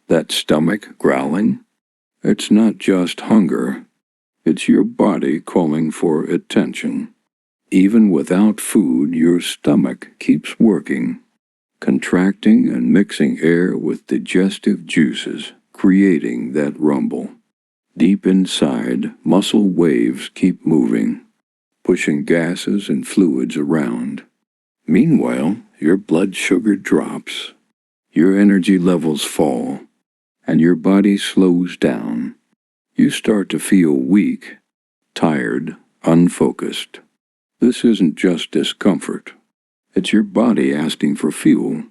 That stomach growling? It's not just hunger. It's your body calling for attention. Even without food, your stomach keeps working, contracting and mixing air with digestive juices, creating that rumble. Deep inside, muscle waves keep moving, pushing gases and fluids around. Meanwhile, your blood sugar drops, your energy levels fall, and your body slows down. You start to feel weak, tired, unfocused. This isn't just discomfort. It's your body asking for fuel.